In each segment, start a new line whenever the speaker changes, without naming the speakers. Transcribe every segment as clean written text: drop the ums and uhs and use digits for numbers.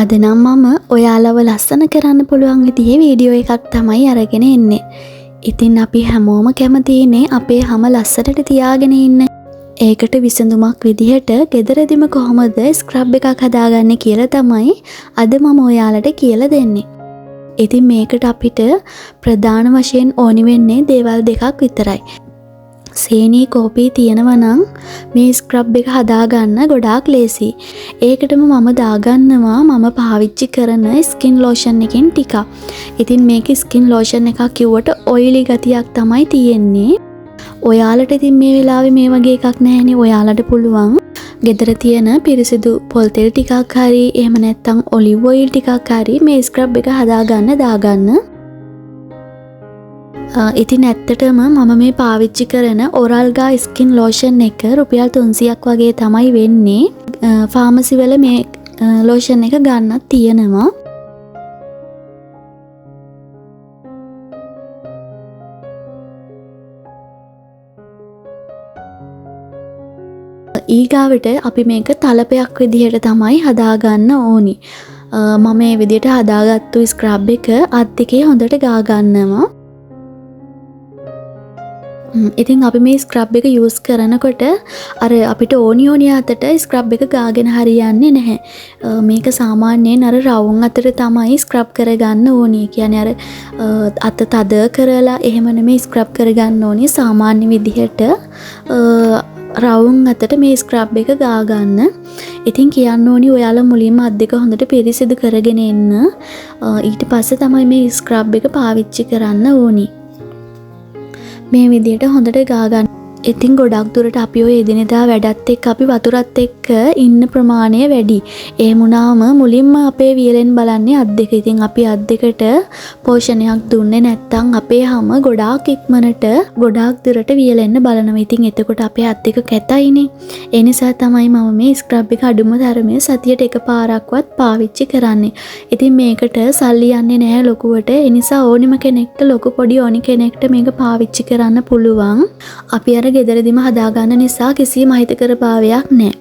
අද නම් මම ඔයාලව ලස්සන කරන්න පුළුවන් විදිහේ වීඩියෝ එකක් තමයි අරගෙන එන්නේ. ඉතින් අපි හැමෝම කැමතිනේ අපේ හැම ලස්සනට තියාගෙන ඉන්න. ඒකට විසඳුමක් විදිහට ගෙදරදිම කොහොමද ස්ක්‍රබ් එකක් හදාගන්නේ කියලා තමයි අද මම ඔයාලට කියලා දෙන්නේ. ඉතින් මේකට අපිට ප්‍රධාන වශයෙන් ඕනි වෙන්නේ දේවල් දෙකක් විතරයි. සේනී කෝපී තියෙනවා නම් මේ ස්ක්‍රබ් එක හදාගන්න ගොඩාක් ලේසි. ඒකටම මම දාගන්නවා මම පාවිච්චි කරන ස්කින් ලෝෂන් එකෙන් ටිකක්. ඉතින් මේක ස්කින් ලෝෂන් එකක් කිව්වට ඔයිලි ගතියක් තමයි තියෙන්නේ. ඔයාලට ඉතින් මේ වෙලාවේ මේ වගේ එකක් නැහැනේ. ඔයාලට පුළුවන් ගෙදර තියෙන පිරිසිදු පොල් තෙල් ටිකක් හරි එහෙම නැත්නම් ඔලිව් ඔයිල් ටිකක් හරි මේ ස්ක්‍රබ් එක හදාගන්න දාගන්න. ඉතින් ඇත්තටම මම මේ පාවිච්චි කරන ඔරල්ගා ස්කින් ලෝෂන් එක රුපියල් 300ක් වගේ තමයි වෙන්නේ. ෆාමසි වල මේ ලෝෂන් එක ගන්නත් තියෙනවා. ඊගාවට අපි මේක තලපයක් විදිහට තමයි හදාගන්න ඕනි. මම මේ විදිහට හදාගත්තු ස්ක්‍රබ් එක අත් දෙකේ හොඳට ගා ගන්නවා. ඉතින් අපි මේ ස්ක්‍රබ් එක යූස් කරනකොට අර අපිට ඕනි අතට ස්ක්‍රබ් එක ගාගෙන හරියන්නේ නැහැ. මේක සාමාන්‍යයෙන් අර රවුම් අතට තමයි ස්ක්‍රබ් කරගන්න ඕනේ. කියන්නේ අර අත තද කරලා එහෙම නෙමෙයි ස්ක්‍රබ් කරගන්න ඕනේ. සාමාන්‍ය විදිහට රවුම් අතට මේ ස්ක්‍රබ් එක ගා ගන්න. ඉතින් කියන්න ඕනි ඔයාලා මුලින්ම අත් දෙක හොඳට පිරිසිදු කරගෙන එන්න. ඊට පස්සේ තමයි මේ ස්ක්‍රබ් එක පාවිච්චි කරන්න ඕනි. මේ විදිහට හොඳට ගා ගන්න. ඉතින් ගොඩක් දුරට අපි ඔය එදිනෙදා වැඩත් එක්ක අපි වතුරත් එක්ක ඉන්න ප්‍රමාණය වැඩි. එහෙම වුණාම මුලින්ම අපේ වියලෙන් බලන්නේ අත් දෙක. ඉතින් අපි අත් දෙකට පෝෂණයක් දුන්නේ නැත්නම් අපේ හැම ගොඩාක් ඉක්මනට ගොඩාක් දුරට වියලෙන්න බලනවා. ඉතින් එතකොට අපේ අත් දෙක කැතයිනේ. ඒ නිසා තමයි මම මේ ස්ක්‍රබ් එක අඩුම තරමේ සතියට එකපාරක්වත් පාවිච්චි කරන්නේ. ඉතින් මේකට සල්ලි යන්නේ නැහැ ලොකුවට. ඒ නිසා ඕනිම කෙනෙක්ට ලොකු පොඩි ඕනි කෙනෙක්ට මේක පාවිච්චි කරන්න පුළුවන්. අපි අර ගෙදරදිම හදාගන්න නිසා කිසිම අහිතකර භාවයක් නැහැ.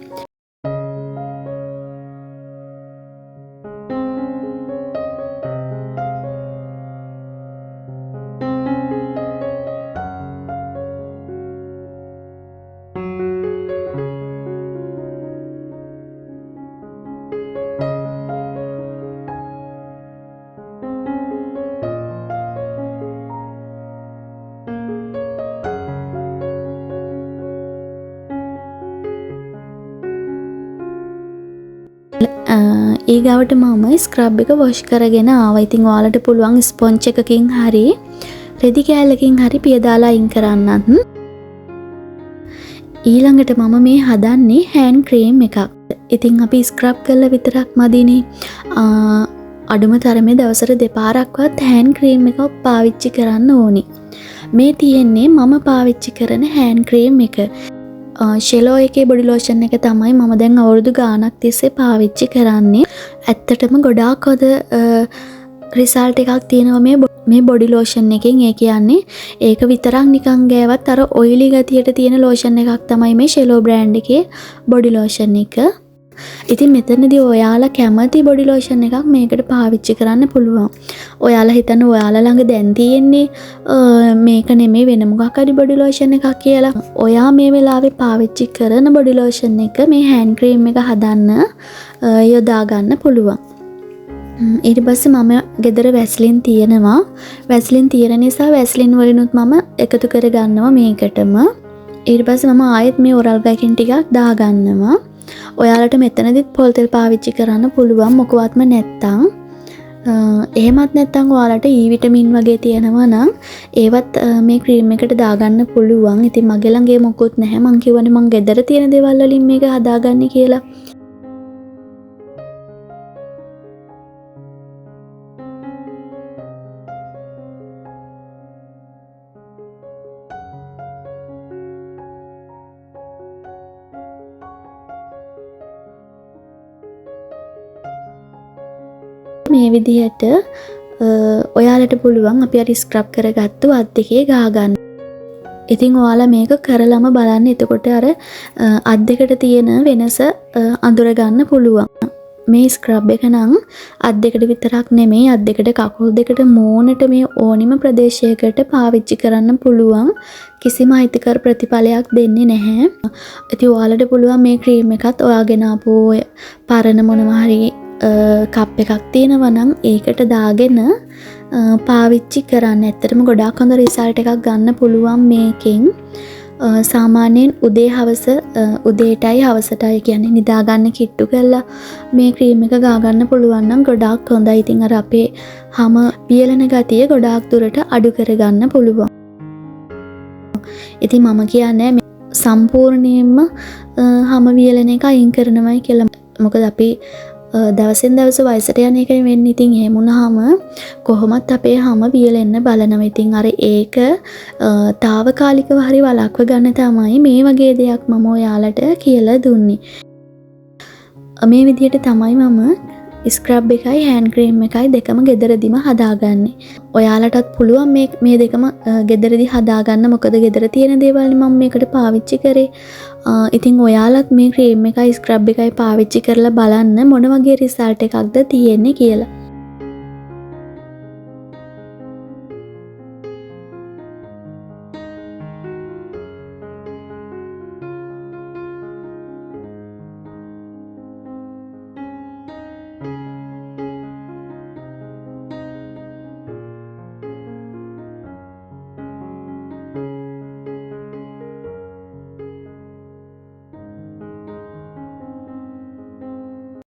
ඊගාවට මම ස්ක්‍රබ් එක වොෂ් කරගෙන ආවා. ඉතින් ඔයාලට පුළුවන් ස්පොන්ජ් එකකින් හරි රෙදි කෑල්ලකින් හරි පිය දාලා අයින් කරන්නත්. ඊළඟට මම මේ හදන්නේ හෑන්ඩ් ක්‍රීම් එකක්. ඉතින් අපි ස්ක්‍රබ් කරලා විතරක් මදිනේ. අඩුම තරමේ දවසට දෙපාරක්වත් හෑන්ඩ් ක්‍රීම් එකක් පාවිච්චි කරන්න ඕනි. මේ තියෙන්නේ මම පාවිච්චි කරන හෑන්ඩ් ක්‍රීම් එක. ෂෙලෝ එකේ බොඩි ලෝෂන් එක තමයි මම දැන් අවුරුදු ගාණක් තිස්සේ පාවිච්චි කරන්නේ. ඇත්තටම ගොඩාක් හොඳ රිසල්ට් එකක් තියෙනවා මේ බොඩි ලෝෂන් එකෙන්. ඒ කියන්නේ ඒක විතරක් නිකන් ගෑවත් අර ඔයිලි ගතියට තියෙන ලෝෂන් එකක් තමයි මේ ෂෙලෝ බ්‍රෑන්ඩ් එකේ බොඩි ලෝෂන් එක. ඉතින් මෙතනදී ඔයාලා කැමති බොඩි ලෝෂන් එකක් මේකට පාවිච්චි කරන්න පුළුවන්. ඔයාලා හිතන්න ඔයාලා ළඟ දැන් තියෙන්නේ මේක නෙමෙයි වෙන මොකක් හරි බොඩි ලෝෂන් එකක් කියලා. ඔයා මේ වෙලාවේ පාවිච්චි කරන බොඩි ලෝෂන් එක මේ හෑන්ඩ් ක්‍රීම් එක හදන්න යොදා ගන්න පුළුවන්. ඊට පස්සේ මම ගෙදර වැස්ලින් තියෙනවා. වැස්ලින් තියෙන නිසා වැස්ලින් වලිනුත් මම එකතු කර ගන්නවා මේකටම. ඊට පස්සේ මම ආයෙත් මේ ඔරල්ගා එකෙන් ටිකක් දා ගන්නවා. ඔයාලට මෙතනදිත් පොල් තෙල් පාවිච්චි කරන්න පුළුවන් මොකවත්ම නැත්තම්. එහෙමත් නැත්තම් ඔයාලට E විටමින් වගේ තියෙනවා නම් ඒවත් මේ ක්‍රීම් එකට දාගන්න පුළුවන්. ඉතින් මගේ ළඟ ඒ මොකුත් නැහැ. මං කියවනේ මං ගෙදර තියෙන දේවල් වලින් මේක හදාගන්නේ කියලා. මේ විදිහට ඔයාලට පුළුවන් අපි අර ස්ක්‍රබ් කරගත්තු අත් දෙකේ ගා ගන්න. ඉතින් ඔයාලා මේක කරලම බලන්න. එතකොට අර අත් දෙකට තියෙන වෙනස අඳුර ගන්න පුළුවන්. මේ ස්ක්‍රබ් එක නම් අත් දෙකට විතරක් නෙමෙයි අත් දෙකට කකුල් දෙකට මූණට මේ ඕනිම ප්‍රදේශයකට පාවිච්චි කරන්න පුළුවන්. කිසිම අහිතකර ප්‍රතිඵලයක් දෙන්නේ නැහැ. ඉතින් ඔයාලට පුළුවන් මේ ක්‍රීම් එකත් ඔයාගෙන ආපු පරණ මොනවා හරි කප් එකක් තියෙනවා නම් ඒකට දාගෙන පාවිච්චි කරන්න. ඇත්තටම ගොඩාක් හොඳ රිසල්ට් එකක් ගන්න පුළුවන් මේකෙන්. සාමාන්‍යයෙන් උදේ හවස උදේටයි හවසටයි කියන්නේ නිදාගන්න කිට්ටු කරලා මේ ක්‍රීම් එක ගාගන්න පුළුවන් නම් ගොඩාක් හොඳයි. ඉතින් අර අපේ හැම වියලන ගතිය ගොඩාක් දුරට අඩු කරගන්න පුළුවන්. ඉතින් මම කියන්නේ සම්පූර්ණයෙන්ම හැම වියලන එක අයින් කරනවයි කියලා. මොකද අපි දවසෙන් දවස වයසට යන එකයි වෙන්නේ. ඉතින් එහෙම වුණාම කොහොමත් අපේ හැම වියලෙන්න බලනවා. ඉතින් අර ඒක తాවකාලිකව හරි වළක්ව ගන්න තමයි මේ වගේ දෙයක් මම ඔයාලට කියලා දුන්නේ. මේ විදිහට තමයි මම ස්ක්‍රබ් එකයි හෑන්ඩ් ක්‍රීම් එකයි දෙකම ගෙදරදිම හදාගන්නේ. ඔයාලටත් පුළුවන් මේ දෙකම ගෙදරදි හදාගන්න. මොකද ගෙදර තියෙන දේවල්නේ මම මේකට පාවිච්චි කරේ. ඉතින් ඔයාලත් මේ ක්‍රීම් එකයි ස්ක්‍රබ් එකයි පාවිච්චි කරලා බලන්න මොන වගේ රිසල්ට් එකක්ද තියෙන්නේ කියලා.